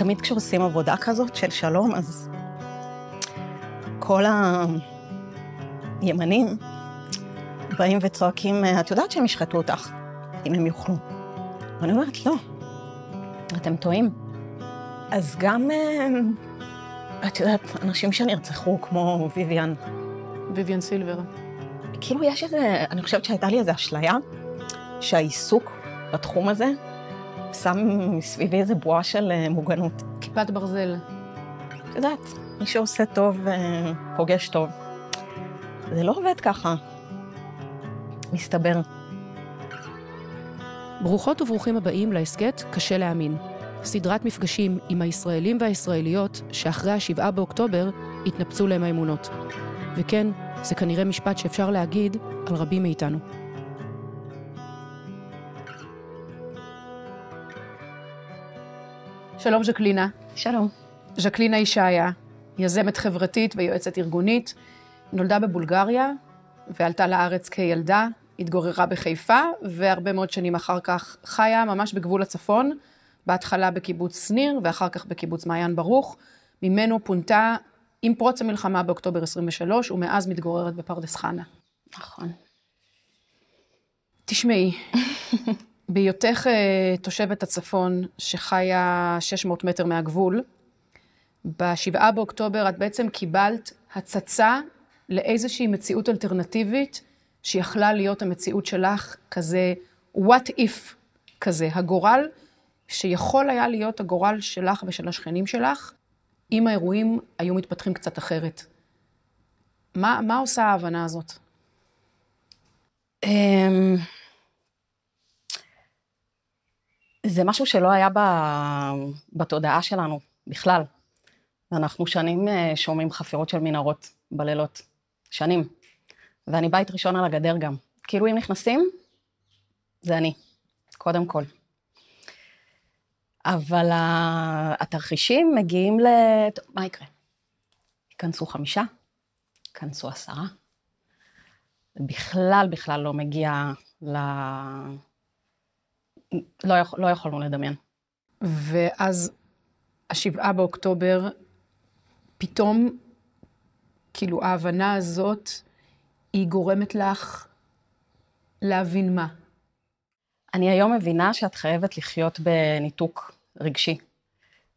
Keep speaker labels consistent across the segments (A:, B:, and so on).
A: תמיד כשעושים עבודה כזאת של שלום, אז כל הימנים באים וצועקים, את יודעת שהם ישחטו אותך, אם הם יוכלו. ואני אומרת, לא, אתם טועים. אז גם, את יודעת, אנשים שנרצחו כמו
B: ויויאן סילבר.
A: כאילו יש איזה, אני חושבת שהייתה לי איזו אשליה, שהעיסוק בתחום הזה שם מסביבי איזה בועה של מוגנות.
B: כיפת ברזל.
A: את יודעת, מי שעושה טוב, פוגש טוב. זה לא עובד ככה. מסתבר.
C: ברוכות וברוכים הבאים להסכת קשה להאמין. סדרת מפגשים עם הישראלים והישראליות שאחרי ה7 באוקטובר התנפצו להם האמונות. וכן, זה כנראה משפט שאפשר להגיד על רבים מאיתנו.
B: שלום ז'קלינה.
A: שלום.
B: ז'קלינה ישעיה, יזמת חברתית ויועצת ארגונית, נולדה בבולגריה ועלתה לארץ כילדה, התגוררה בחיפה והרבה מאוד שנים אחר כך חיה ממש בגבול הצפון, בהתחלה בקיבוץ שניר ואחר כך בקיבוץ מעיין ברוך, ממנו פונתה עם פרוץ המלחמה באוקטובר 23 ומאז מתגוררת בפרדס חנה.
A: נכון.
B: תשמעי, בהיותך תושבת הצפון שחיה 600 מטר מהגבול, ב7 באוקטובר את בעצם קיבלת הצצה לאיזושהי מציאות אלטרנטיבית שיכלה להיות המציאות שלך כזה what if כזה, הגורל שיכול היה להיות הגורל שלך ושל השכנים שלך, אם האירועים היו מתפתחים קצת אחרת. מה עושה ההבנה הזאת?
A: זה משהו שלא היה בתודעה שלנו בכלל. אנחנו שנים שומעים חפירות של מנהרות בלילות. שנים. ואני בית ראשון על הגדר גם. כאילו אם נכנסים, זה אני. קודם כל. אבל התרחישים מגיעים מה יקרה? ייכנסו 5, ייכנסו 10. בכלל לא מגיע לא יכולנו לדמיין.
B: ואז 7 באוקטובר, פתאום, כאילו ההבנה הזאת, היא גורמת לך להבין מה?
A: אני היום מבינה שאת חייבת לחיות בניתוק רגשי,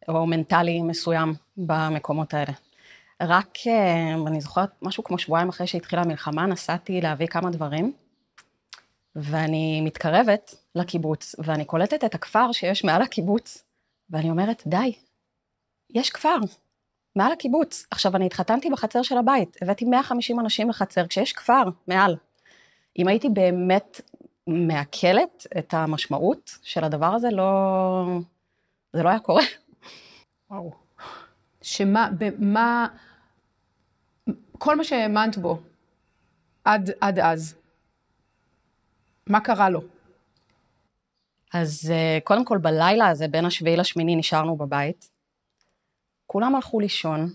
A: או מנטלי מסוים במקומות האלה. רק, אני זוכרת, משהו כמו שבועיים אחרי שהתחילה המלחמה, נסעתי להביא כמה דברים, ואני מתקרבת לקיבוץ, ואני קולטת את הכפר שיש מעל הקיבוץ, ואני אומרת, די, יש כפר, מעל הקיבוץ. עכשיו, אני התחתנתי בחצר של הבית, הבאתי 150 אנשים לחצר, כשיש כפר מעל. אם הייתי באמת מעכלת את המשמעות של הדבר הזה, זה לא היה קורה.
B: וואו. כל מה שהאמנת בו, עד אז, מה קרה לו?
A: אז קודם כל בלילה הזה, בין 7 ל-8 נשארנו בבית. כולם הלכו לישון.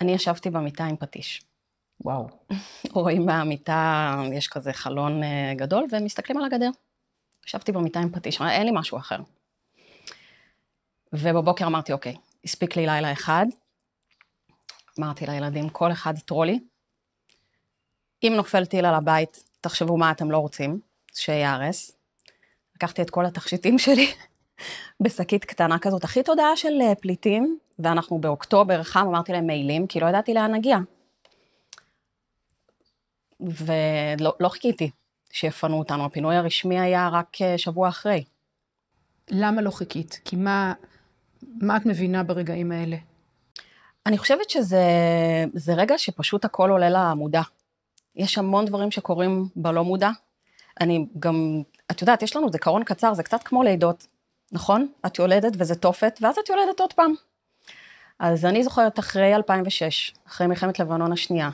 A: אני ישבתי במיטה עם פטיש.
B: וואו.
A: רואים מהמיטה, יש כזה חלון גדול, ומסתכלים על הגדר. ישבתי במיטה עם פטיש, אין לי משהו אחר. ובבוקר אמרתי, אוקיי, הספיק לי לילה אחד. אמרתי לילדים, כל אחד טרולי. אם נופל טיל על הבית, תחשבו מה אתם לא רוצים, שיערס. לקחתי את כל התכשיטים שלי בשקית קטנה כזאת, הכי תודעה של פליטים, ואנחנו באוקטובר חם, אמרתי להם מיילים, כי לא ידעתי לאן נגיע. ולא חיכיתי שיפנו אותנו, הפינוי הרשמי היה רק שבוע אחרי.
B: למה לא חיכית? כי מה את מבינה ברגעים האלה?
A: אני חושבת שזה רגע שפשוט הכל עולה למודע. יש המון דברים שקורים בלא מודע. אני גם, את יודעת, יש לנו זיכרון קצר, זה קצת כמו לידות, נכון? את יולדת וזה תופת, ואז את יולדת עוד פעם. אז אני זוכרת אחרי 2006, אחרי מלחמת לבנון השנייה,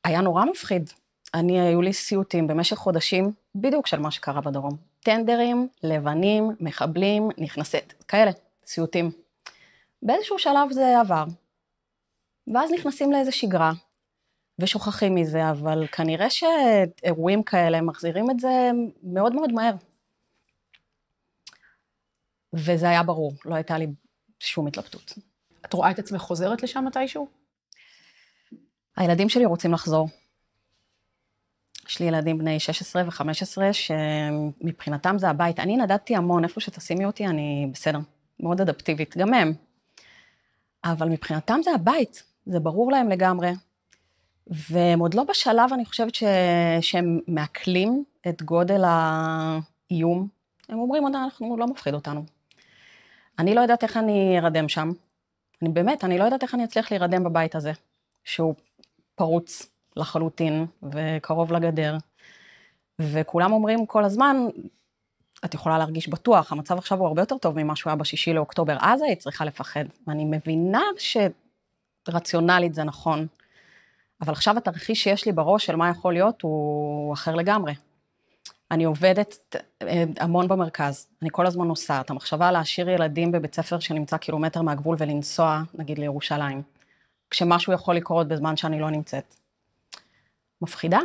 A: היה נורא מפחיד. היו לי סיוטים במשך חודשים, בדיוק של מה שקרה בדרום. טנדרים, לבנים, מחבלים, נכנסת, כאלה, סיוטים. באיזשהו שלב זה עבר. ואז נכנסים לאיזו שגרה, ושוכחים מזה, אבל כנראה שאירועים כאלה מחזירים את זה מאוד מאוד מהר. וזה היה ברור, לא הייתה לי שום התלבטות.
B: את רואה את עצמך חוזרת לשם מתישהו?
A: הילדים שלי רוצים לחזור. יש לי ילדים בני 16 ו-15, שמבחינתם זה הבית. אני נדדתי המון, איפה שתשימי אותי, אני בסדר, מאוד אדפטיבית, גם הם. אבל מבחינתם זה הבית, זה ברור להם לגמרי. והם עוד לא בשלב, אני חושבת שהם מעכלים את גודל האיום. הם אומרים, אנחנו לא מפחיד אותנו. אני לא יודעת איך אני ארדם שם. אני לא יודעת איך אני אצליח להירדם בבית הזה, שהוא פרוץ לחלוטין וקרוב לגדר. וכולם אומרים כל הזמן, את יכולה להרגיש בטוח, המצב עכשיו הוא הרבה יותר טוב ממה שהוא היה ב6 לאוקטובר, אז היית צריכה לפחד. ואני מבינה שרציונלית זה נכון, אבל עכשיו התרחיש שיש לי בראש של מה יכול להיות הוא אחר לגמרי. אני עובדת המון במרכז, אני כל הזמן נוסעת, המחשבה להשאיר ילדים בבית ספר שנמצא קילומטר מהגבול ולנסוע, נגיד לירושלים, כשמשהו יכול לקרות בזמן שאני לא נמצאת. מפחידה,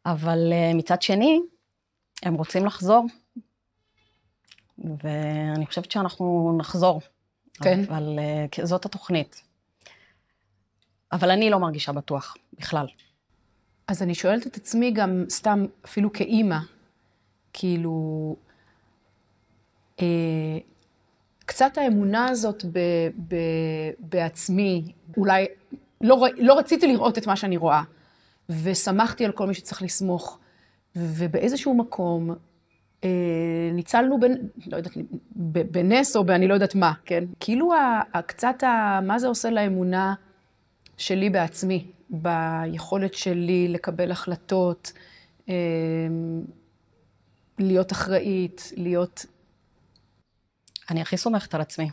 A: אבל מצד שני, הם רוצים לחזור, ואני חושבת שאנחנו נחזור,
B: כן.
A: אבל זאת התוכנית. אבל אני לא מרגישה בטוח, בכלל.
B: אז אני שואלת את עצמי גם סתם, אפילו כאימא, כאילו, קצת האמונה הזאת בעצמי, אולי לא רציתי לראות את מה שאני רואה, ושמחתי על כל מי שצריך לסמוך, ובאיזשהו מקום ניצלנו לא יודעת, בנס או אני לא יודעת מה, כן? כאילו קצת מה זה עושה לאמונה שלי בעצמי, ביכולת שלי לקבל החלטות, להיות אחראית, להיות...
A: אני הכי סומכת על עצמי.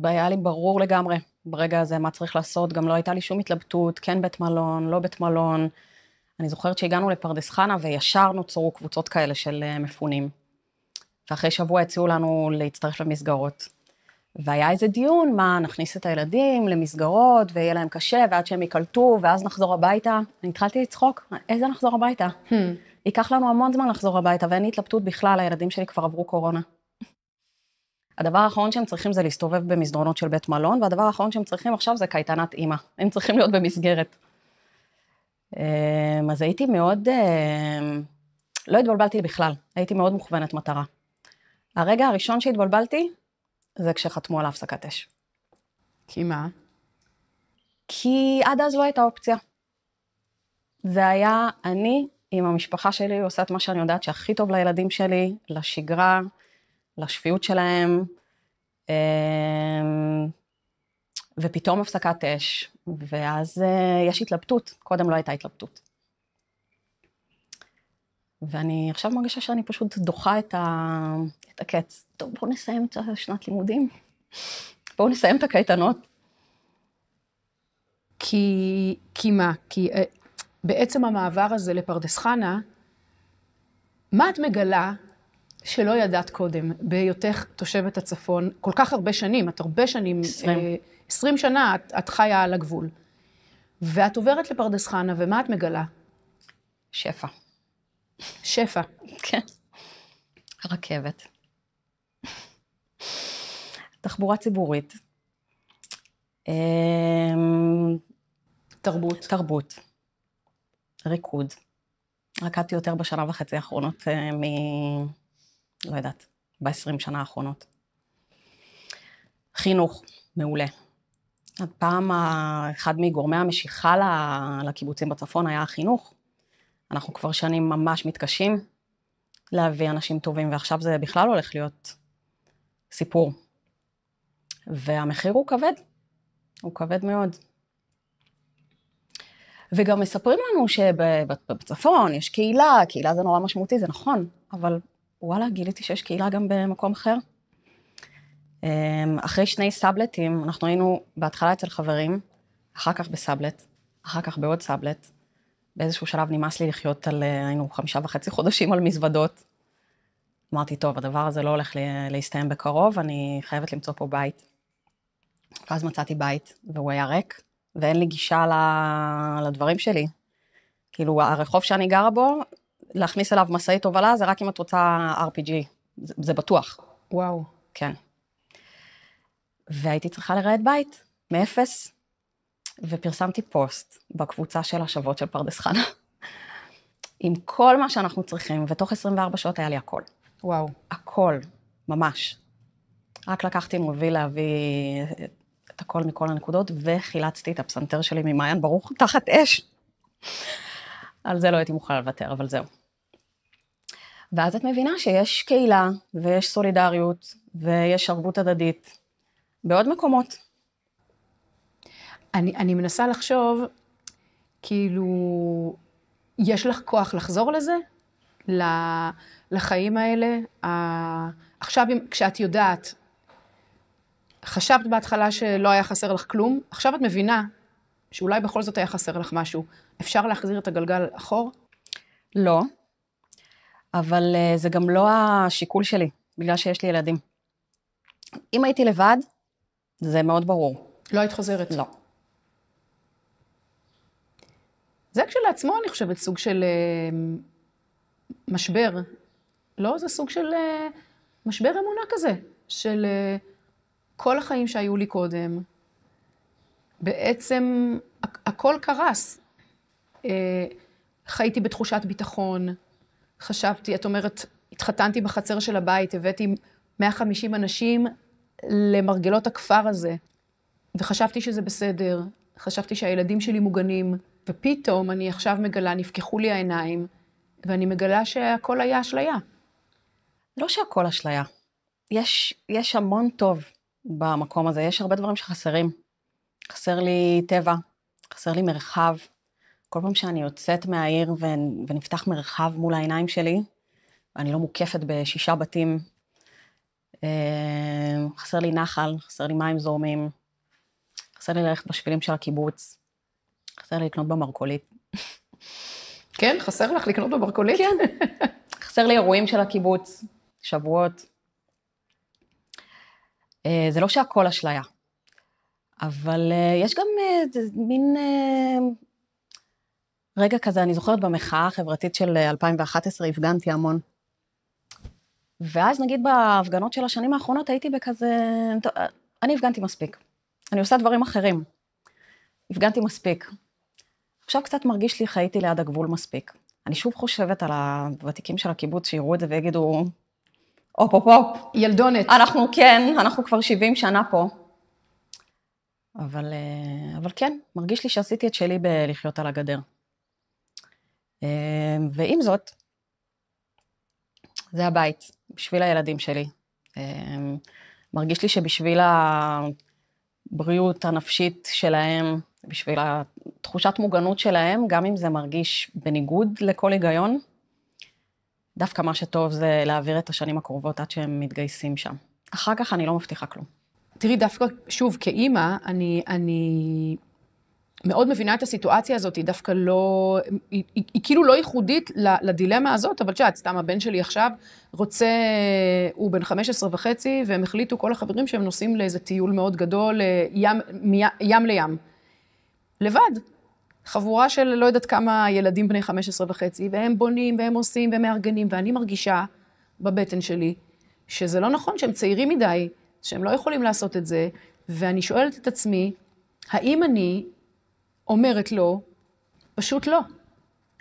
A: היה לי ברור לגמרי ברגע הזה מה צריך לעשות, גם לא הייתה לי שום התלבטות, כן בית מלון, לא בית מלון. אני זוכרת שהגענו לפרדס חנה וישר נוצרו קבוצות כאלה של מפונים. ואחרי שבוע הציעו לנו להצטרף למסגרות. והיה איזה דיון, מה, נכניס את הילדים למסגרות, ויהיה להם קשה, ועד שהם יקלטו, ואז נחזור הביתה. אני התחלתי לצחוק, איזה נחזור הביתה? ייקח לנו המון זמן לחזור הביתה, ואין לי התלבטות בכלל, הילדים שלי כבר עברו קורונה. הדבר האחרון שהם צריכים זה להסתובב במסדרונות של בית מלון, והדבר האחרון שהם צריכים עכשיו זה קייטנת אימא. הם צריכים להיות במסגרת. אז הייתי מאוד, לא התבלבלתי בכלל, הייתי מאוד מוכוונת מטרה. הרגע הראשון שהתבלבלתי, זה כשחתמו על הפסקת אש.
B: כי מה?
A: כי עד אז לא הייתה אופציה. זה היה אני עם המשפחה שלי, עושה את מה שאני יודעת שהכי טוב לילדים שלי, לשגרה, לשפיות שלהם, ופתאום הפסקת אש, ואז יש התלבטות, קודם לא הייתה התלבטות. ואני עכשיו מרגישה שאני פשוט דוחה את הקץ. טוב, בואו נסיים את שנת לימודים. בואו נסיים את הקייטנות.
B: כי מה? כי בעצם המעבר הזה לפרדס חנה, מה את מגלה שלא ידעת קודם, בהיותך תושבת הצפון, כל כך הרבה שנים, את הרבה שנים, 20 שנה את חיה על הגבול. ואת עוברת לפרדס חנה, ומה את מגלה?
A: שפע.
B: שפע.
A: כן. רכבת. תחבורה ציבורית. תרבות. ריקוד. רקדתי יותר בשנה וחצי האחרונות לא יודעת, ב-20 שנה האחרונות. חינוך, מעולה. פעם אחד מגורמי המשיכה לקיבוצים בצפון היה החינוך. אנחנו כבר שנים ממש מתקשים להביא אנשים טובים, ועכשיו זה בכלל הולך להיות סיפור. והמחיר הוא כבד, הוא כבד מאוד. וגם מספרים לנו שבצפון יש קהילה, קהילה זה נורא משמעותי, זה נכון, אבל וואלה, גיליתי שיש קהילה גם במקום אחר. אחרי 2 סאבלטים, אנחנו היינו בהתחלה אצל חברים, אחר כך בסאבלט, אחר כך בעוד סאבלט. באיזשהו שלב נמאס לי לחיות היינו 5.5 חודשים על מזוודות. אמרתי, טוב, הדבר הזה לא הולך להסתיים בקרוב, אני חייבת למצוא פה בית. ואז מצאתי בית, והוא היה ריק, ואין לי גישה לדברים שלי. כאילו, הרחוב שאני גרה בו, להכניס אליו מסעית הובלה, זה רק אם את רוצה RPG. זה בטוח.
B: וואו.
A: כן. והייתי צריכה לראות בית, מאפס, ופרסמתי פוסט בקבוצה של השבות של פרדס חנה, עם כל מה שאנחנו צריכים, ותוך 24 שעות היה לי הכל.
B: וואו.
A: הכל, ממש. רק לקחתי מוביל להביא את הכל מכל הנקודות, וחילצתי את הפסנתר שלי ממעיין ברוך תחת אש. על זה לא הייתי מוכנה לוותר, אבל זהו. ואז את מבינה שיש קהילה, ויש סולידריות, ויש ערבות הדדית, בעוד מקומות.
B: אני מנסה לחשוב, כאילו, יש לך כוח לחזור לזה? לחיים האלה? עכשיו, כשאת יודעת, חשבת בהתחלה שלא היה חסר לך כלום, עכשיו את מבינה שאולי בכל זאת היה חסר לך משהו. אפשר להחזיר את הגלגל אחור?
A: לא, אבל זה גם לא השיקול שלי, בגלל שיש לי ילדים. אם הייתי לבד, זה מאוד ברור.
B: לא היית חוזרת?
A: לא.
B: זה כשלעצמו, אני חושבת, סוג של משבר. לא, זה סוג של משבר אמונה כזה, של כל החיים שהיו לי קודם. בעצם הכל קרס. חייתי בתחושת ביטחון, חשבתי, את אומרת, התחתנתי בחצר של הבית, הבאתי 150 אנשים למרגלות הכפר הזה, וחשבתי שזה בסדר, חשבתי שהילדים שלי מוגנים, ופתאום אני עכשיו מגלה, נפקחו לי העיניים, ואני מגלה שהכל היה אשליה.
A: לא שהכל אשליה. יש המון טוב במקום הזה, יש הרבה דברים שחסרים. חסר לי טבע, חסר לי מרחב. כל פעם שאני יוצאת מהעיר ונפתח מרחב מול העיניים שלי, אני לא מוקפת ב6 בתים, חסר לי נחל, חסר לי מים זורמים, חסר לי ללכת בשבילים של הקיבוץ, חסר לי לקנות במרכולית.
B: כן, חסר לך לקנות במרכולית?
A: כן. חסר לי אירועים של הקיבוץ, שבועות. זה לא שהכל אשליה, אבל יש גם מין רגע כזה, אני זוכרת במחאה החברתית של 2011, הפגנתי המון. ואז נגיד בהפגנות של השנים האחרונות, הייתי בכזה, אני הפגנתי מספיק. אני עושה דברים אחרים. הפגנתי מספיק. עכשיו קצת מרגיש לי, חייתי ליד הגבול מספיק. אני שוב חושבת על הוותיקים של הקיבוץ, שיראו את זה ויגידו, אופ.
B: ילדונת.
A: אנחנו כבר 70 שנה פה. אבל כן, מרגיש לי שעשיתי את שלי בלחיות על הגדר. ועם זאת, זה הבית, בשביל הילדים שלי. מרגיש לי שבשביל הבריאות הנפשית שלהם, בשביל התחושת מוגנות שלהם, גם אם זה מרגיש בניגוד לכל היגיון, דווקא מה שטוב זה להעביר את השנים הקרובות עד שהם מתגייסים שם. אחר כך אני לא מבטיחה כלום.
B: תראי, דווקא, שוב, כאימא, אני מאוד מבינה את הסיטואציה הזאת, היא דווקא לא, היא כאילו לא ייחודית לדילמה הזאת, אבל שאת, סתם הבן שלי עכשיו רוצה, הוא בן 15.5, והם החליטו כל החברים שהם נוסעים לאיזה טיול מאוד גדול, ים לים. לבד. חבורה של לא יודעת כמה ילדים בני 15.5, והם בונים, והם עושים, והם מארגנים, ואני מרגישה בבטן שלי, שזה לא נכון שהם צעירים מדי, שהם לא יכולים לעשות את זה, ואני שואלת את עצמי, האם אני אומרת לו, פשוט לא.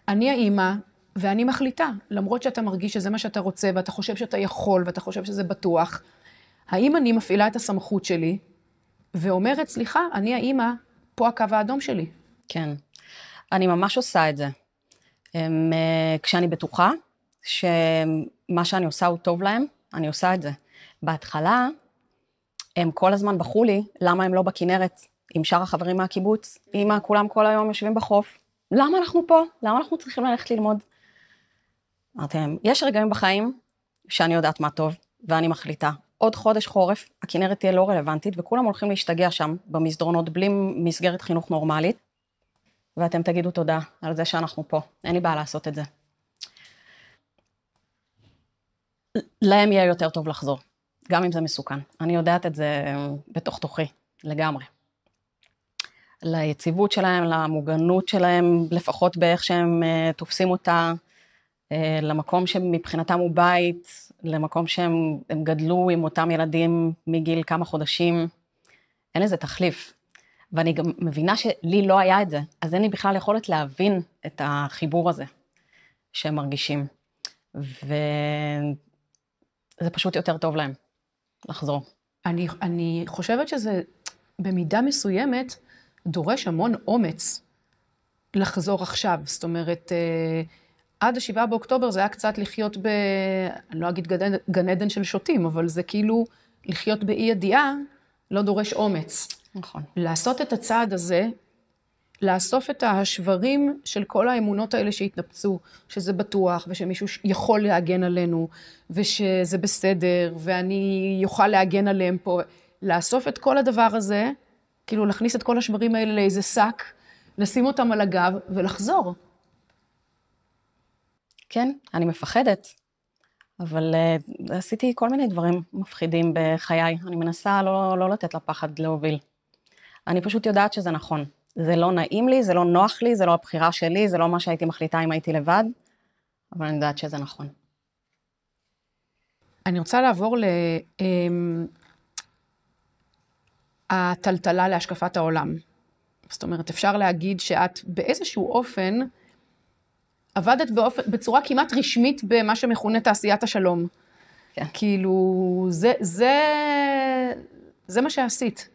B: אני האמא, ואני מחליטה, למרות שאתה מרגיש שזה מה שאתה רוצה, ואתה חושב שאתה יכול, ואתה חושב שזה בטוח, האם אני מפעילה את הסמכות שלי, ואומרת, סליחה, אני האמא, פה הקו האדום שלי.
A: כן, אני ממש עושה את זה. כשאני בטוחה שמה שאני עושה הוא טוב להם, אני עושה את זה. בהתחלה, הם כל הזמן בחרו לי, למה הם לא בכנרת, עם שאר החברים מהקיבוץ, אמא, כולם כל היום יושבים בחוף, למה אנחנו פה? למה אנחנו צריכים ללכת ללמוד? אמרתי להם, יש רגעים בחיים שאני יודעת מה טוב, ואני מחליטה. עוד חודש חורף, הכנרת תהיה לא רלוונטית, וכולם הולכים להשתגע שם במסדרונות, בלי מסגרת חינוך נורמלית, ואתם תגידו תודה על זה שאנחנו פה. אין לי בעיה לעשות את זה. להם יהיה יותר טוב לחזור, גם אם זה מסוכן. אני יודעת את זה בתוך תוכי, לגמרי. ליציבות שלהם, למוגנות שלהם, לפחות באיך שהם תופסים אותה, למקום שמבחינתם הוא בית, למקום שהם גדלו עם אותם ילדים מגיל כמה חודשים, אין לזה תחליף. ואני גם מבינה שלי לא היה את זה, אז אין לי בכלל יכולת להבין את החיבור הזה שהם מרגישים. וזה פשוט יותר טוב להם לחזור.
B: אני חושבת שזה במידה מסוימת דורש המון אומץ לחזור עכשיו. זאת אומרת, עד ה7 באוקטובר זה היה קצת לחיות אני לא אגיד גן עדן של שוטים, אבל זה כאילו לחיות באי ידיעה לא דורש אומץ.
A: נכון.
B: לעשות את הצעד הזה, לאסוף את השברים של כל האמונות האלה שהתנפצו, שזה בטוח, ושמישהו יכול להגן עלינו, ושזה בסדר, ואני יוכל להגן עליהם פה. לאסוף את כל הדבר הזה, כאילו להכניס את כל השברים האלה לאיזה שק, לשים אותם על הגב ולחזור.
A: כן, אני מפחדת, אבל עשיתי כל מיני דברים מפחידים בחיי. אני מנסה לא לתת לפחד להוביל. אני פשוט יודעת שזה נכון. זה לא נעים לי, זה לא נוח לי, זה לא הבחירה שלי, זה לא מה שהייתי מחליטה אם הייתי לבד, אבל אני יודעת שזה נכון.
B: אני רוצה לעבור הטלטלה להשקפת העולם. זאת אומרת, אפשר להגיד שאת באיזשהו אופן עבדת בצורה כמעט רשמית במה שמכונה תעשיית השלום.
A: כן.
B: כאילו, זה מה שעשית.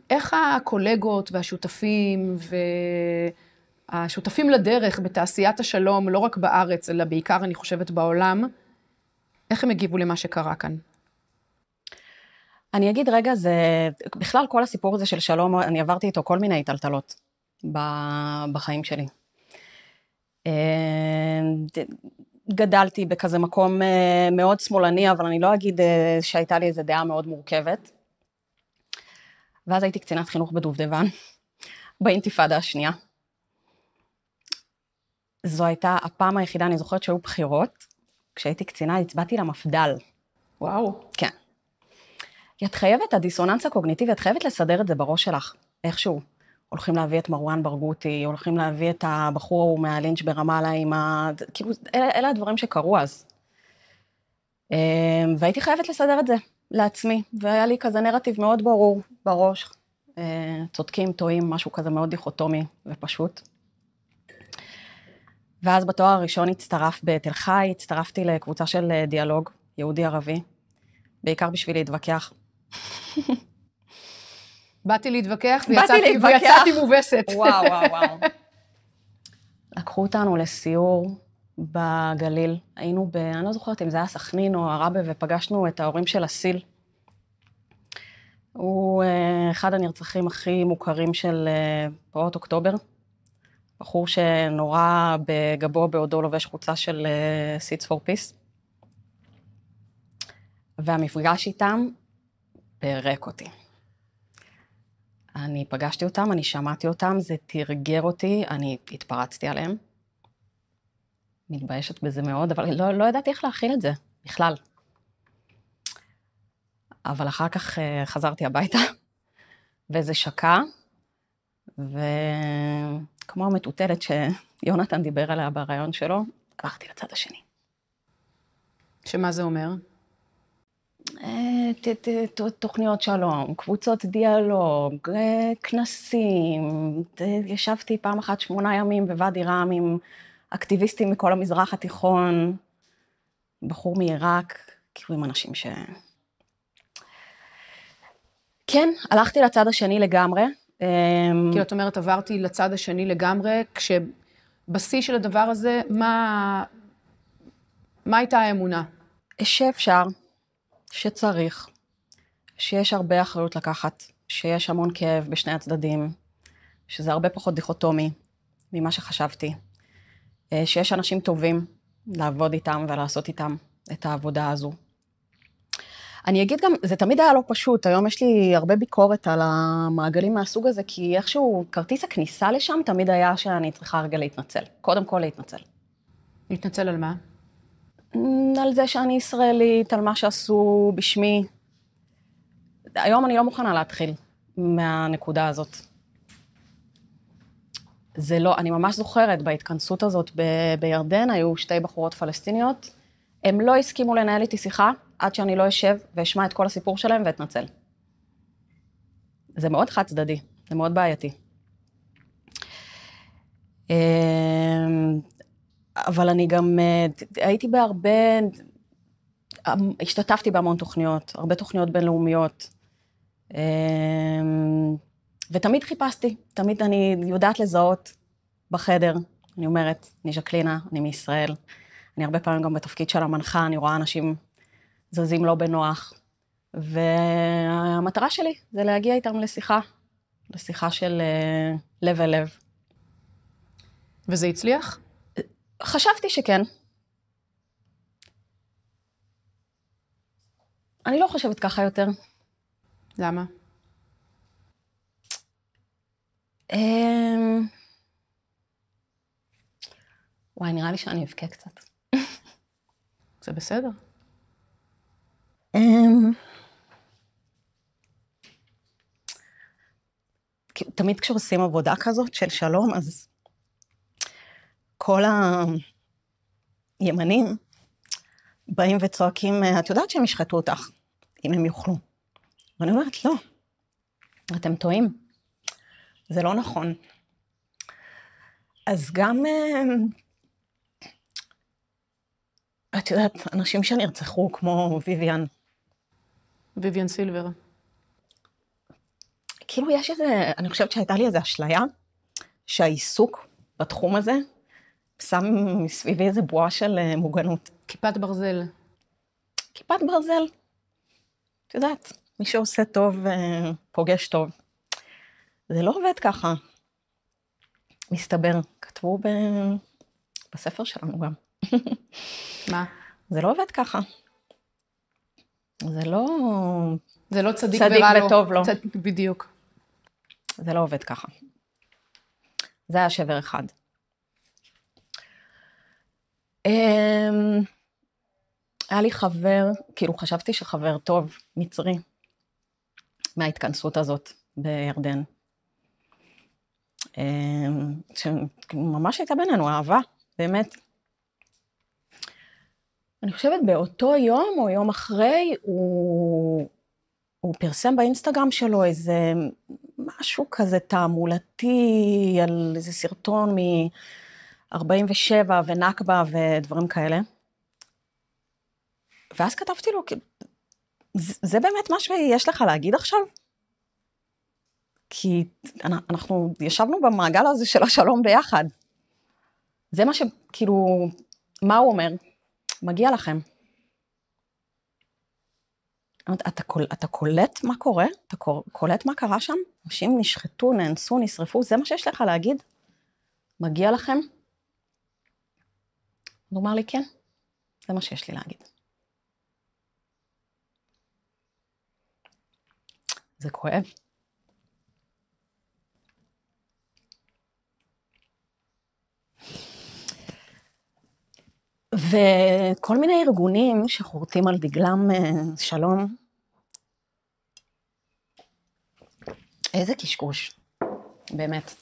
B: איך הקולגות והשותפים והשותפים לדרך בתעשיית השלום, לא רק בארץ, אלא בעיקר אני חושבת בעולם, איך הם הגיבו למה שקרה כאן?
A: אני אגיד רגע, בכלל כל הסיפור הזה של שלום, אני עברתי איתו כל מיני טלטלות בחיים שלי. גדלתי בכזה מקום מאוד שמאלני, אבל אני לא אגיד שהייתה לי איזו דעה מאוד מורכבת. ואז הייתי קצינת חינוך בדובדבן, באינתיפאדה השנייה. זו הייתה הפעם היחידה, אני זוכרת שהיו בחירות, כשהייתי קצינה הצבעתי למפד"ל.
B: וואו.
A: כן. את חייבת, הדיסוננס הקוגניטיבי, את חייבת לסדר את זה בראש שלך, איכשהו. הולכים להביא את מרואן ברגותי, הולכים להביא את הבחור מהלינץ' ברמאללה עם כאילו, אלה הדברים שקרו אז. והייתי חייבת לסדר את זה לעצמי, והיה לי כזה נרטיב מאוד ברור בראש, צודקים, טועים, משהו כזה מאוד דיכוטומי ופשוט. ואז בתואר הראשון בתל חי, הצטרפתי לקבוצה של דיאלוג, יהודי-ערבי, בעיקר בשביל להתווכח.
B: באתי להתווכח ויצאתי מובסת.
A: וואו. לקחו אותנו לסיור בגליל, היינו אני לא זוכרת אם זה היה סכנין או עראבה, ופגשנו את ההורים של אסיל. הוא אחד הנרצחים הכי מוכרים של פרעות אוקטובר, בחור שנורא בגבו בעודו לובש חולצה של Seeds for Peace, והמפגש איתם פרק אותי. אני פגשתי אותם, אני שמעתי אותם, זה תרגר אותי, אני התפרצתי עליהם. מתביישת בזה מאוד, אבל לא ידעתי איך להכיל את זה, בכלל. אבל אחר כך חזרתי הביתה, וזה שקע, וכמו המטוטלת שיונתן דיבר עליה ברעיון שלו, הלכתי לצד השני.
B: שמה זה אומר?
A: תוכניות שלום, קבוצות דיאלוג, כנסים, ישבתי פעם אחת 8 ימים בוואדי רם עם אקטיביסטים מכל המזרח התיכון, בחור מעיראק, כאילו עם אנשים כן, הלכתי לצד השני לגמרי.
B: כאילו את אומרת, עברתי לצד השני לגמרי, כשבשיא של הדבר הזה, מה הייתה האמונה? שאפשר,
A: שצריך, שיש הרבה אחריות לקחת, שיש המון כאב בשני הצדדים, שזה הרבה פחות דיכוטומי ממה שחשבתי, שיש אנשים טובים לעבוד איתם ולעשות איתם את העבודה הזו. אני אגיד גם, זה תמיד היה לא פשוט, היום יש לי הרבה ביקורת על המעגלים מהסוג הזה, כי איכשהו כרטיס הכניסה לשם תמיד היה שאני צריכה רגע להתנצל, קודם כל להתנצל.
B: להתנצל על מה?
A: על זה שאני ישראלית, על מה שעשו בשמי. היום אני לא מוכנה להתחיל מהנקודה הזאת. זה לא, אני ממש זוכרת, בהתכנסות הזאת בירדן, היו 2 בחורות פלסטיניות, הם לא הסכימו לנהל איתי שיחה, עד שאני לא אשב ואשמע את כל הסיפור שלהם ואתנצל. זה מאוד חד צדדי, זה מאוד בעייתי. אבל אני גם הייתי בהרבה, השתתפתי בהמון תוכניות, הרבה תוכניות בינלאומיות, ותמיד חיפשתי, תמיד אני יודעת לזהות בחדר, אני אומרת, אני ז'קלינה, אני מישראל, אני הרבה פעמים גם בתפקיד של המנחה, אני רואה אנשים זזים לא בנוח, והמטרה שלי זה להגיע איתם לשיחה של לב אל לב.
B: וזה הצליח?
A: חשבתי שכן. אני לא חושבת ככה יותר.
B: למה?
A: וואי, נראה לי שאני אבכה קצת.
B: זה בסדר.
A: תמיד כשעושים עבודה כזאת של שלום, אז כל הימנים באים וצועקים, את יודעת שהם ישחטו אותך, אם הם יוכלו. ואני אומרת, לא, אתם טועים, זה לא נכון. אז גם, את יודעת, אנשים שנרצחו כמו
B: ויויאן סילבר.
A: כאילו יש איזה, אני חושבת שהייתה לי איזו אשליה, שהעיסוק בתחום הזה, שם מסביבי איזה בועה של מוגנות.
B: כיפת ברזל.
A: כיפת ברזל. את יודעת, מי שעושה טוב, פוגש טוב. זה לא עובד ככה. מסתבר, כתבו בספר שלנו גם.
B: מה?
A: זה לא עובד ככה. זה לא
B: צדיק
A: ורע לו. וטוב לו.
B: בדיוק.
A: זה לא עובד ככה. זה היה שבר אחד. היה לי חבר, כאילו חשבתי שחבר טוב, מצרי, מההתכנסות הזאת בירדן. שממש הייתה בינינו אהבה, באמת. אני חושבת באותו יום או יום אחרי, הוא פרסם באינסטגרם שלו איזה משהו כזה תעמולתי, על איזה סרטון מ-47 ונקבה ודברים כאלה. ואז כתבתי לו, זה באמת מה שיש לך להגיד עכשיו? כי אנחנו ישבנו במעגל הזה של השלום ביחד. זה מה כאילו, מה הוא אומר? מגיע לכם. אתה קולט מה קורה? אתה קולט מה קרה שם? אנשים נשחטו, נאנסו, נשרפו, זה מה שיש לך להגיד? מגיע לכם? הוא אומר לי, כן, זה מה שיש לי להגיד. זה כואב. וכל מיני ארגונים שחורטים על דגלם שלום, איזה קשקוש, באמת.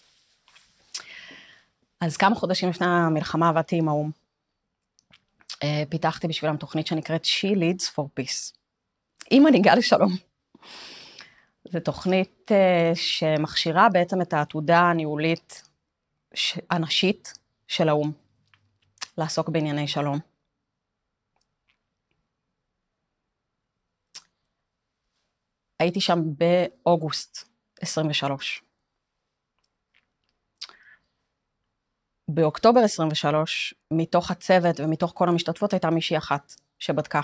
A: אז כמה חודשים לפני המלחמה עבדתי עם האום. פיתחתי בשבילם תוכנית שנקראת She Leads for Peace. היא מנהיגה לשלום. זו תוכנית שמכשירה בעצם את העתודה הניהולית הנשית של האום. לעסוק בענייני שלום. הייתי שם באוגוסט 23. באוקטובר 23, מתוך הצוות ומתוך כל המשתתפות, הייתה מישהי אחת שבדקה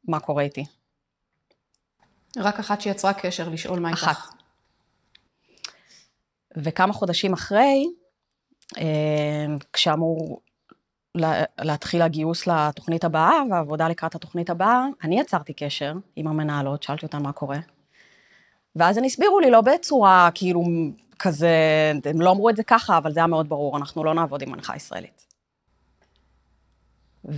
A: מה קורה איתי.
B: רק אחת שיצרה קשר לשאול מה איתך.
A: אחת. וכמה חודשים אחרי, כשאמור להתחיל הגיוס לתוכנית הבאה, והעבודה לקראת התוכנית הבאה, אני יצרתי קשר עם המנהלות, שאלתי אותן מה קורה. ואז הם הסבירו לי, לא בצורה כאילו כזה, הם לא אמרו את זה ככה, אבל זה היה מאוד ברור, אנחנו לא נעבוד עם מנחה ישראלית.
B: זאת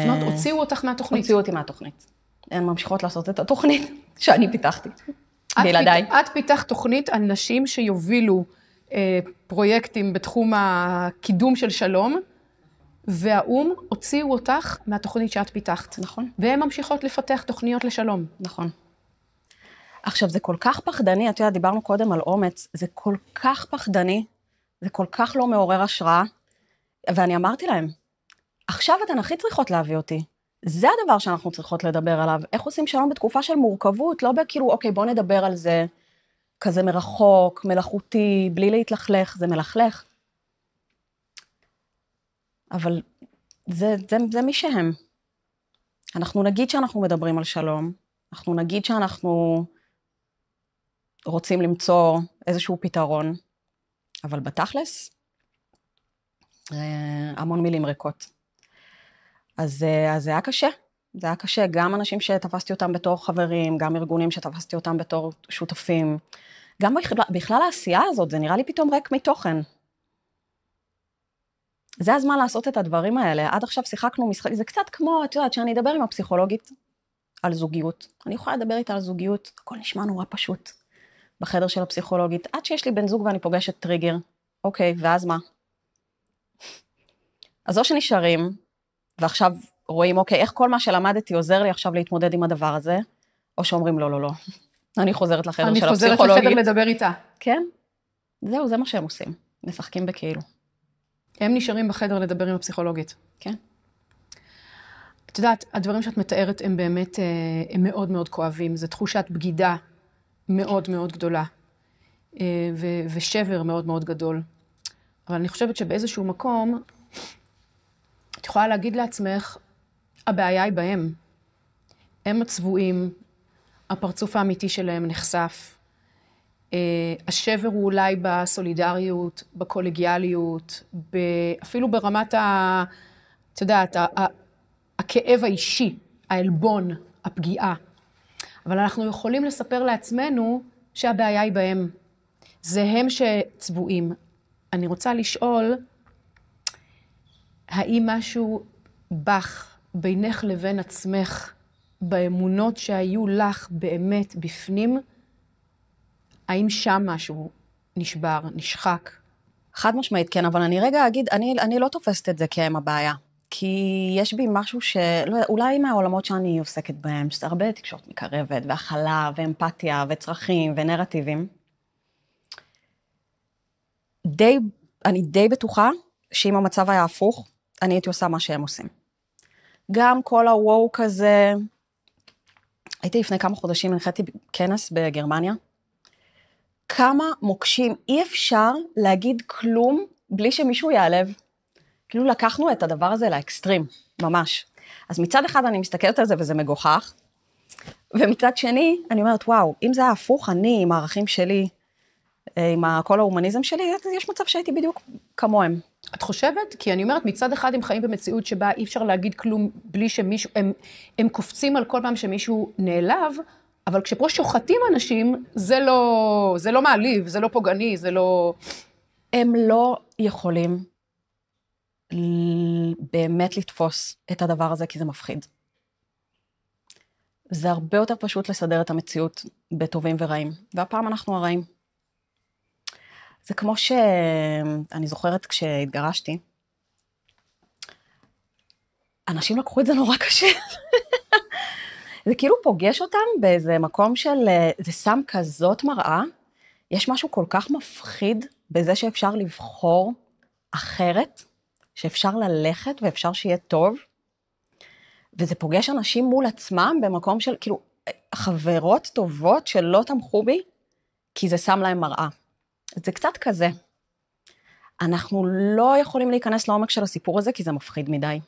B: אומרת, הוציאו אותך מהתוכנית.
A: הוציאו אותי מהתוכנית. הן ממשיכות לעשות את התוכנית שאני פיתחתי, בלעדיי.
B: את פיתחת תוכנית על נשים שיובילו פרויקטים בתחום הקידום של שלום, והאו"ם הוציאו אותך מהתוכנית שאת פיתחת.
A: נכון.
B: והן ממשיכות לפתח תוכניות לשלום.
A: נכון. עכשיו, זה כל כך פחדני, את יודעת, דיברנו קודם על אומץ, זה כל כך פחדני, זה כל כך לא מעורר השראה, ואני אמרתי להם, עכשיו אתן הכי צריכות להביא אותי. זה הדבר שאנחנו צריכות לדבר עליו. איך עושים שלום בתקופה של מורכבות, לא בכאילו, אוקיי, בוא נדבר על זה, כזה מרחוק, מלאכותי, בלי להתלכלך, זה מלכלך. אבל זה מי שהם. אנחנו נגיד שאנחנו מדברים על שלום, אנחנו נגיד שאנחנו רוצים למצוא איזשהו פתרון, אבל בתכלס, המון מילים ריקות. אז זה היה קשה. זה היה קשה, גם אנשים שתפסתי אותם בתור חברים, גם ארגונים שתפסתי אותם בתור שותפים, גם בכלל העשייה הזאת, זה נראה לי פתאום ריק מתוכן. זה הזמן לעשות את הדברים האלה. עד עכשיו שיחקנו משחק, זה קצת כמו, את יודעת, שאני אדבר עם הפסיכולוגית על זוגיות. אני יכולה לדבר איתה על זוגיות, הכל נשמע נורא פשוט. בחדר של הפסיכולוגית, עד שיש לי בן זוג ואני פוגשת טריגר. אוקיי, ואז מה? אז או שנשארים, ועכשיו רואים, אוקיי, איך כל מה שלמדתי עוזר לי עכשיו להתמודד עם הדבר הזה, או שאומרים, לא, לא, לא. אני חוזרת לחדר של הפסיכולוגית.
B: אני חוזרת לחדר לדבר איתה.
A: כן. זהו, זה מה שהם עושים. משחקים בכאילו.
B: הם נשארים בחדר לדבר עם הפסיכולוגית.
A: כן.
B: את יודעת, הדברים שאת מתארת הם באמת, הם מאוד מאוד כואבים. זו תחושת בגידה מאוד מאוד גדולה. ושבר מאוד מאוד גדול. אבל אני חושבת שבאיזשהו מקום, את יכולה להגיד לעצמך, הבעיה היא בהם. הם הצבועים, הפרצוף האמיתי שלהם נחשף. השבר הוא אולי בסולידריות, בקולגיאליות, אפילו ברמת את יודעת, הכאב האישי, העלבון, הפגיעה. אבל אנחנו יכולים לספר לעצמנו שהבעיה היא בהם. זה הם שצבועים. אני רוצה לשאול, האם משהו בך, בינך לבין עצמך, באמונות שהיו לך באמת בפנים, האם שם משהו נשבר, נשחק?
A: חד משמעית, כן, אבל אני רגע אגיד, אני לא תופסת את זה כהם הבעיה, כי יש בי משהו אולי מהעולמות שאני עוסקת בהם, שזה הרבה תקשורת מקרבת, והכלה, ואמפתיה, וצרכים, ונרטיבים. אני די בטוחה שאם המצב היה הפוך, אני הייתי עושה מה שהם עושים. גם כל הוואו כזה, הייתי לפני כמה חודשים, הנחתי כנס בגרמניה, כמה מוקשים, אי אפשר להגיד כלום בלי שמישהו יעלב. כאילו לקחנו את הדבר הזה לאקסטרים, ממש. אז מצד אחד אני מסתכלת על זה וזה מגוחך, ומצד שני אני אומרת, וואו, אם זה היה הפוך, אני עם הערכים שלי, עם כל ההומניזם שלי, יש מצב שהייתי בדיוק כמוהם.
B: את חושבת? כי אני אומרת, מצד אחד הם חיים במציאות שבה אי אפשר להגיד כלום בלי שמישהו, הם קופצים על כל פעם שמישהו נעלב, אבל כשפה שוחטים אנשים, זה לא מעליב, זה לא פוגעני, זה לא...
A: הם לא יכולים באמת לתפוס את הדבר הזה, כי זה מפחיד. זה הרבה יותר פשוט לסדר את המציאות בטובים ורעים, והפעם אנחנו הרעים. זה כמו אני זוכרת כשהתגרשתי, אנשים לקחו את זה נורא קשה. זה כאילו פוגש אותם באיזה מקום של, זה שם כזאת מראה, יש משהו כל כך מפחיד בזה שאפשר לבחור אחרת, שאפשר ללכת ואפשר שיהיה טוב, וזה פוגש אנשים מול עצמם במקום של, כאילו, חברות טובות שלא תמכו בי, כי זה שם להם מראה. זה קצת כזה. אנחנו לא יכולים להיכנס לעומק של הסיפור הזה, כי זה מפחיד מדי.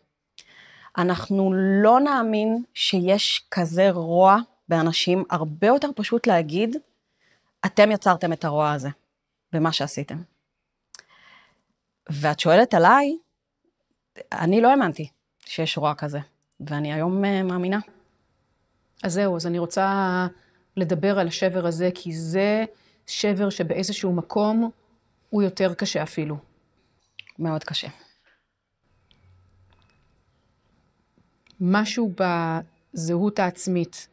A: אנחנו לא נאמין שיש כזה רוע באנשים, הרבה יותר פשוט להגיד, אתם יצרתם את הרוע הזה, במה שעשיתם. ואת שואלת עליי, אני לא האמנתי שיש רוע כזה, ואני היום מאמינה.
B: אז זהו, אז אני רוצה לדבר על השבר הזה, כי זה שבר שבאיזשהו מקום הוא יותר קשה אפילו.
A: מאוד קשה.
B: משהו בזהות העצמית,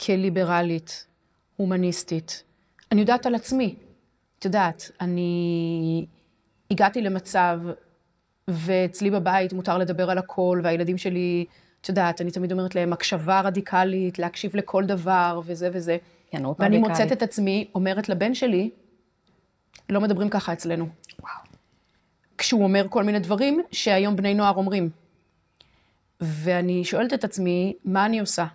B: כליברלית, הומניסטית. אני יודעת על עצמי. את יודעת, אני הגעתי למצב, ואצלי בבית מותר לדבר על הכל, והילדים שלי, את יודעת, אני תמיד אומרת להם, הקשבה רדיקלית, להקשיב לכל דבר, וזה וזה. ואני מוצאת את עצמי, אומרת לבן שלי, לא מדברים ככה אצלנו.
A: וואו.
B: כשהוא אומר כל מיני דברים שהיום בני נוער אומרים. ואני שואלת את עצמי, מה אני עושה?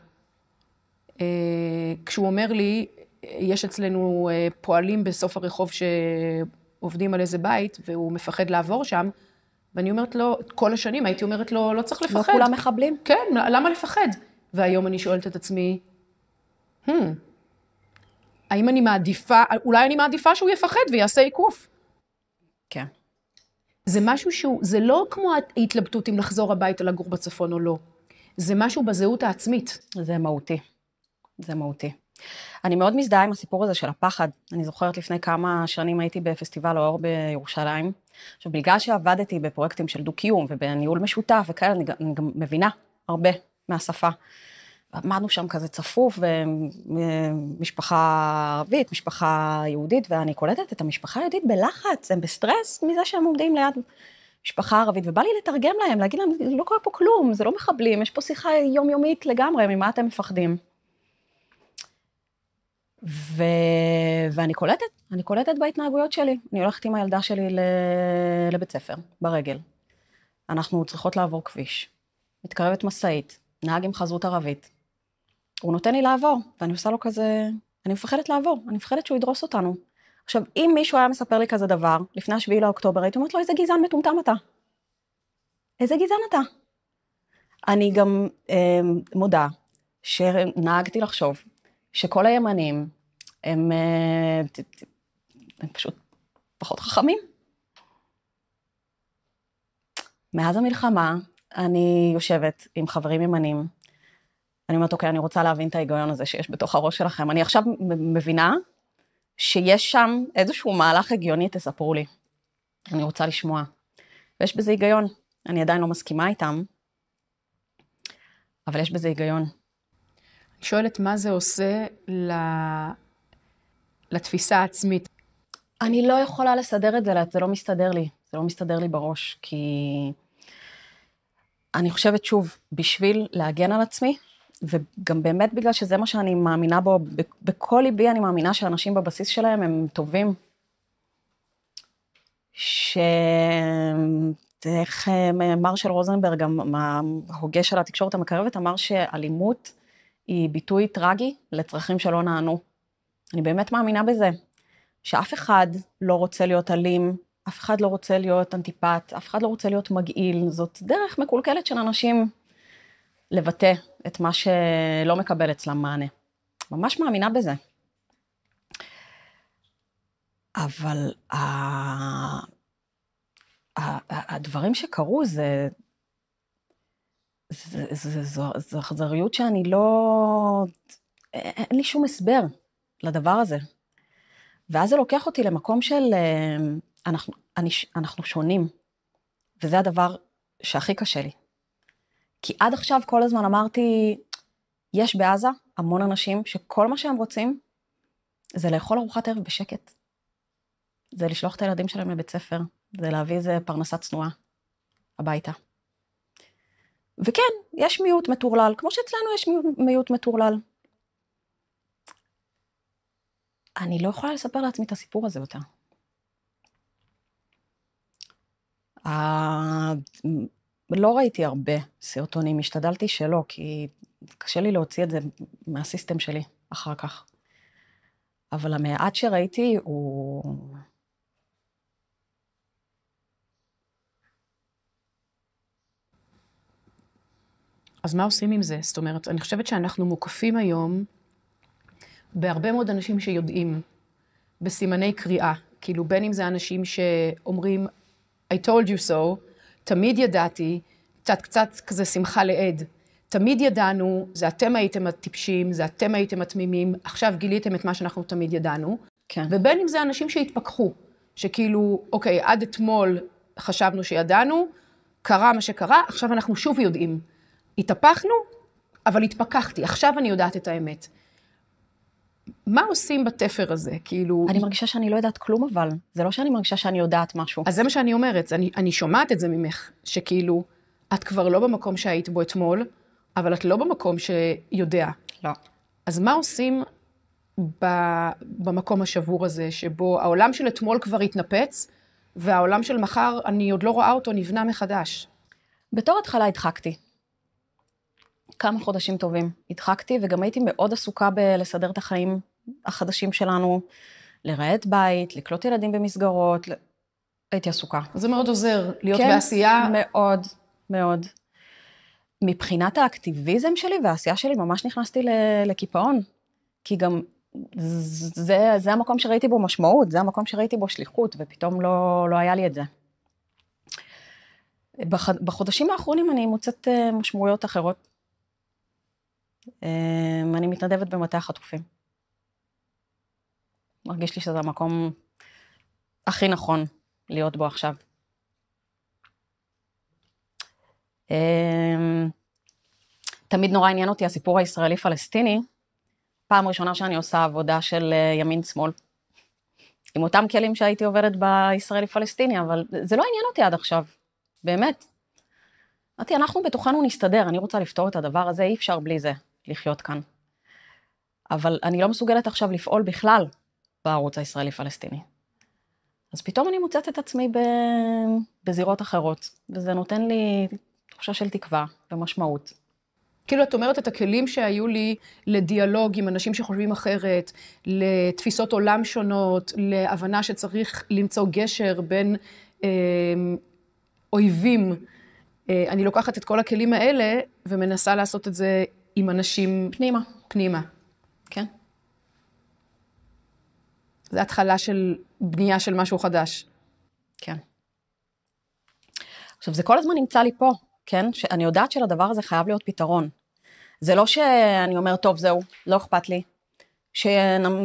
B: כשהוא אומר לי, יש אצלנו פועלים בסוף הרחוב שעובדים על איזה בית, והוא מפחד לעבור שם, ואני אומרת לו, כל השנים הייתי אומרת לו, לא צריך לפחד.
A: לא כולם מחבלים?
B: כן, למה לפחד? והיום אני שואלת את עצמי, האם אני מעדיפה, אולי אני מעדיפה שהוא יפחד ויעשה עיקוף.
A: כן.
B: זה משהו שהוא, זה לא כמו ההתלבטות אם לחזור הביתה לגור בצפון או לא. זה משהו בזהות העצמית.
A: זה מהותי. זה מהותי. אני מאוד מזדהה עם הסיפור הזה של הפחד. אני זוכרת לפני כמה שנים הייתי בפסטיבל האור בירושלים. עכשיו, בגלל שעבדתי בפרויקטים של דו-קיום ובניהול משותף וכאלה, אני גם מבינה הרבה מהשפה. עמדנו שם כזה צפוף, ומשפחה ערבית, משפחה יהודית, ואני קולטת את המשפחה היהודית בלחץ, הם בסטרס מזה שהם עומדים ליד משפחה ערבית, ובא לי לתרגם להם, להגיד להם, לא קורה פה כלום, זה לא מחבלים, יש פה שיחה יומיומית לגמרי, ממה אתם מפחדים? ואני קולטת בהתנהגויות שלי, אני הולכת עם הילדה שלי לבית ספר, ברגל. אנחנו צריכות לעבור כביש, מתקרבת מסעית, נהג עם חזות ערבית. הוא נותן לי לעבור, ואני עושה לו כזה, אני מפחדת לעבור, אני מפחדת שהוא ידרוס אותנו. עכשיו, אם מישהו היה מספר לי כזה דבר, לפני 7 לאוקטובר, הייתי אומרת לו, איזה גזען מטומטם אתה. איזה גזען אתה. אני גם מודה שנהגתי לחשוב שכל הימנים הם פשוט פחות חכמים. מאז המלחמה אני יושבת עם חברים ימנים, אני אומרת, אוקיי, אני רוצה להבין את ההיגיון הזה שיש בתוך הראש שלכם. אני עכשיו מבינה שיש שם איזשהו מהלך הגיוני, תספרו לי. אני רוצה לשמוע. ויש בזה היגיון. אני עדיין לא מסכימה איתם, אבל יש בזה היגיון.
B: אני שואלת מה זה עושה לתפיסה העצמית.
A: אני לא יכולה לסדר את זה, זה לא מסתדר לי. זה לא מסתדר לי בראש, כי אני חושבת שוב, בשביל להגן על עצמי, וגם באמת בגלל שזה מה שאני מאמינה בו, בכל ליבי אני מאמינה שאנשים בבסיס שלהם הם טובים. איך מרשל רוזנברג, ההוגה של התקשורת המקרבת, אמר שאלימות היא ביטוי טרגי לצרכים שלא נענו. אני באמת מאמינה בזה, שאף אחד לא רוצה להיות אלים, אף אחד לא רוצה להיות אנטיפט, אף אחד לא רוצה להיות מגעיל, זאת דרך מקולקלת של אנשים לבטא את מה שלא מקבל אצלם מענה. ממש מאמינה בזה. אבל הדברים שקרו זו אכזריות שאני לא, אין לי שום הסבר לדבר הזה. ואז זה לוקח אותי למקום של, אנחנו שונים, וזה הדבר שהכי קשה לי. כי עד עכשיו כל הזמן אמרתי, יש בעזה המון אנשים שכל מה שהם רוצים, זה לאכול ארוחת ערב בשקט. זה לשלוח את הילדים שלהם לבית ספר, זה להביא איזה פרנסה צנועה הביתה. וכן, יש מיעוט מטורלל, כמו שאצלנו יש מיעוט מטורלל. אני לא יכולה לספר לעצמי את הסיפור הזה יותר. לא ראיתי הרבה סרטונים, השתדלתי שלא, כי קשה לי להוציא את זה מהסיסטם שלי אחר כך. אבל המעט שראיתי הוא...
B: אז מה עושים עם זה? זאת אומרת, אני חושבת שאנחנו מוקפים היום בהרבה מאוד אנשים שיודעים, בסימני קריאה. כאילו, בין אם זה אנשים שאומרים, I told you so, תמיד ידעתי, קצת כזה שמחה לעד. תמיד ידענו, זה אתם הייתם הטיפשים, זה אתם הייתם התמימים, עכשיו גיליתם את מה שאנחנו תמיד ידענו.
A: כן.
B: ובין אם זה אנשים שהתפכחו, שכאילו, אוקיי, עד אתמול חשבנו שידענו, קרה מה שקרה, עכשיו אנחנו שוב יודעים. התהפכנו, אבל התפכחתי, עכשיו אני יודעת את האמת. מה עושים בתפר הזה? כאילו...
A: אני מרגישה שאני לא יודעת כלום, אבל זה לא שאני מרגישה שאני יודעת משהו.
B: אז זה מה שאני אומרת, אני שומעת את זה ממך, שכאילו, את כבר לא במקום שהיית בו אתמול, אבל את לא במקום שיודע.
A: לא.
B: אז מה עושים במקום השבור הזה, שבו העולם של אתמול כבר התנפץ, והעולם של מחר, אני עוד לא רואה אותו, נבנה מחדש?
A: בתור התחלה הדחקתי. כמה חודשים טובים. הדחקתי, וגם הייתי מאוד עסוקה בלסדר את החיים החדשים שלנו, לרעת בית, לקלוט ילדים במסגרות, הייתי עסוקה.
B: זה מאוד עוזר, להיות
A: כן,
B: בעשייה.
A: מאוד, מאוד. מבחינת האקטיביזם שלי והעשייה שלי, ממש נכנסתי לקיפאון. כי גם זה המקום שראיתי בו משמעות, זה המקום שראיתי בו שליחות, ופתאום לא היה לי את זה. בחודשים האחרונים אני מוצאת משמעויות אחרות. אני מתנדבת במטה החטופים. מרגיש לי שזה המקום הכי נכון להיות בו עכשיו. תמיד נורא עניין אותי הסיפור הישראלי-פלסטיני, פעם ראשונה שאני עושה עבודה של ימין-שמאל, עם אותם כלים שהייתי עובדת בישראלי-פלסטיני, אבל זה לא עניין אותי עד עכשיו, באמת. אמרתי, אנחנו בתוכנו נסתדר, אני רוצה לפתור את הדבר הזה, אי אפשר בלי זה לחיות כאן. אבל אני לא מסוגלת עכשיו לפעול בכלל בערוץ הישראלי-פלסטיני. אז פתאום אני מוצאת את עצמי בזירות אחרות, וזה נותן לי תחושה של תקווה ומשמעות.
B: כאילו את אומרת את הכלים שהיו לי לדיאלוג עם אנשים שחושבים אחרת, לתפיסות עולם שונות, להבנה שצריך למצוא גשר בין אויבים. אני לוקחת את כל הכלים האלה ומנסה לעשות את זה עם אנשים פנימה.
A: כן.
B: זה התחלה של בנייה של משהו חדש.
A: כן. עכשיו, זה כל הזמן נמצא לי פה, כן? שאני יודעת שלדבר הזה חייב להיות פתרון. זה לא שאני אומר, טוב, זהו, לא אכפת לי.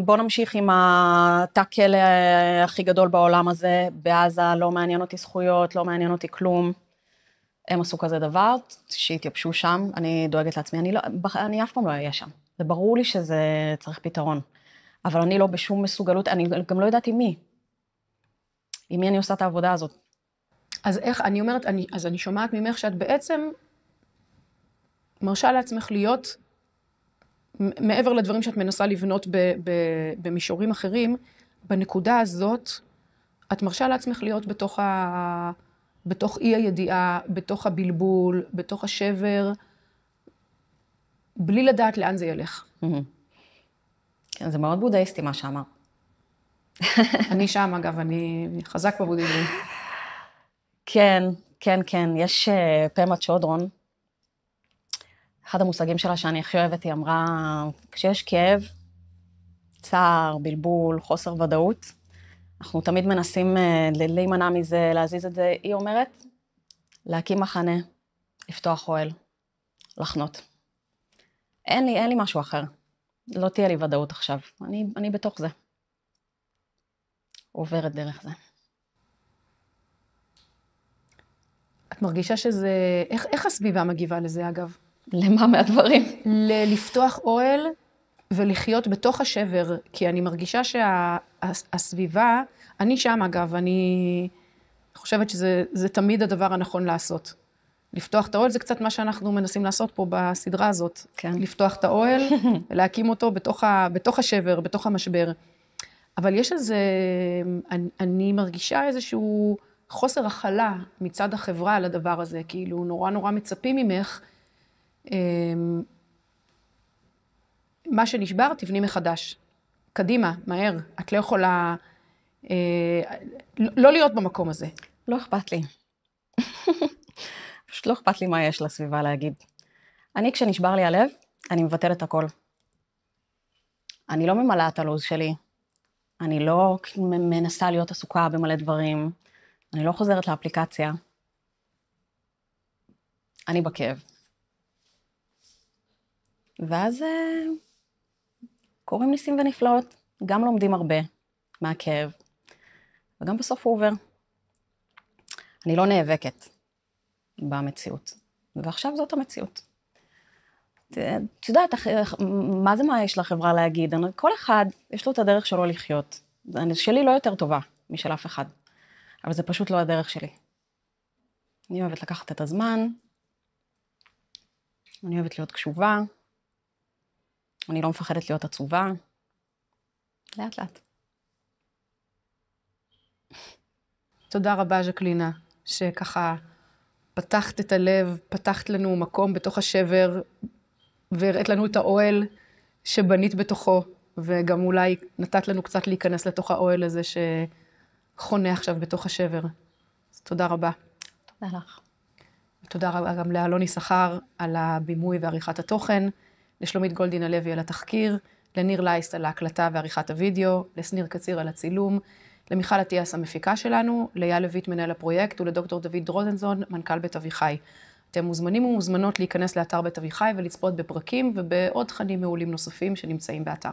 A: בוא נמשיך עם התא כלא הכי גדול בעולם הזה, בעזה לא מעניין אותי זכויות, לא מעניין אותי כלום. הם עשו כזה דבר, שהתייבשו שם, אני דואגת לעצמי, אני אף פעם לא אהיה שם. זה ברור לי שזה צריך פתרון. אבל אני לא בשום מסוגלות, אני גם לא יודעת עם מי. עם מי אני עושה את העבודה הזאת.
B: אז איך, אני אומרת, אז אני שומעת ממך שאת בעצם מרשה לעצמך להיות, מעבר לדברים שאת מנסה לבנות במישורים אחרים, בנקודה הזאת, את מרשה לעצמך להיות בתוך אי הידיעה, בתוך הבלבול, בתוך השבר, בלי לדעת לאן זה ילך.
A: כן, זה מאוד בודהיסטי מה שאמר.
B: אני שם, אגב, אני חזק בבודהיזם.
A: כן, כן, כן. יש פמה צ'ודרון, אחד המושגים שלה שאני הכי אוהבת, היא אמרה, כשיש כאב, צער, בלבול, חוסר ודאות, אנחנו תמיד מנסים להימנע מזה, להזיז את זה. היא אומרת, להקים מחנה, לפתוח אוהל, לחנות. אין לי משהו אחר. לא תהיה לי ודאות עכשיו. אני בתוך זה. עוברת דרך זה.
B: את מרגישה שזה... איך הסביבה מגיבה לזה, אגב?
A: למה מהדברים?
B: לפתוח אוהל ולחיות בתוך השבר, כי אני מרגישה שהסביבה, אני שם, אגב, אני חושבת שזה תמיד הדבר הנכון לעשות. לפתוח את האוהל זה קצת מה שאנחנו מנסים לעשות פה בסדרה הזאת.
A: כן.
B: לפתוח את האוהל ולהקים אותו בתוך השבר, בתוך המשבר. אבל יש איזה, אני מרגישה איזשהו חוסר הכלה מצד החברה על הדבר הזה, כאילו נורא נורא מצפים ממך, מה שנשבר תבני מחדש. קדימה, מהר, את לא יכולה לא להיות במקום הזה.
A: לא אכפת לי. פשוט לא אכפת לי מה יש לסביבה להגיד. אני, כשנשבר לי הלב, אני מבטלת הכל. אני לא ממלאה את הלו"ז שלי. אני לא מנסה להיות עסוקה במלא דברים. אני לא חוזרת לאפליקציה. אני בכאב. ואז קוראים ניסים ונפלאות. גם לומדים הרבה מהכאב. וגם בסוף הוא עובר. אני לא נאבקת במציאות. ועכשיו זאת המציאות. את יודעת, מה זה מה יש לחברה להגיד? כל אחד, יש לו את הדרך שלו לחיות. שלי לא יותר טובה משל אף אחד, אבל זה פשוט לא הדרך שלי. אני אוהבת לקחת את הזמן, אני אוהבת להיות קשובה, אני לא מפחדת להיות עצובה, לאט לאט.
B: תודה רבה, ז'קלינה, שככה פתחת את הלב, פתחת לנו מקום בתוך השבר, והראית לנו את האוהל שבנית בתוכו, וגם אולי נתת לנו קצת להיכנס לתוך האוהל הזה שחונה עכשיו בתוך השבר. אז תודה רבה.
A: תודה לך.
B: תודה רבה גם לאלון יששכר על הבימוי ועריכת התוכן, לשלומית גולדין הלוי על התחקיר, לניר לייסט על ההקלטה ועריכת הוידאו, לסניר קציר על הצילום, למיכל אטיאס המפיקה שלנו, לאייל לויט מנהל הפרויקט ולדוקטור דוד דרוזנזון, מנכ"ל בית אביחי. אתם מוזמנים ומוזמנות להיכנס לאתר בית אביחי ולצפות בפרקים ובעוד תכנים מעולים נוספים שנמצאים באתר.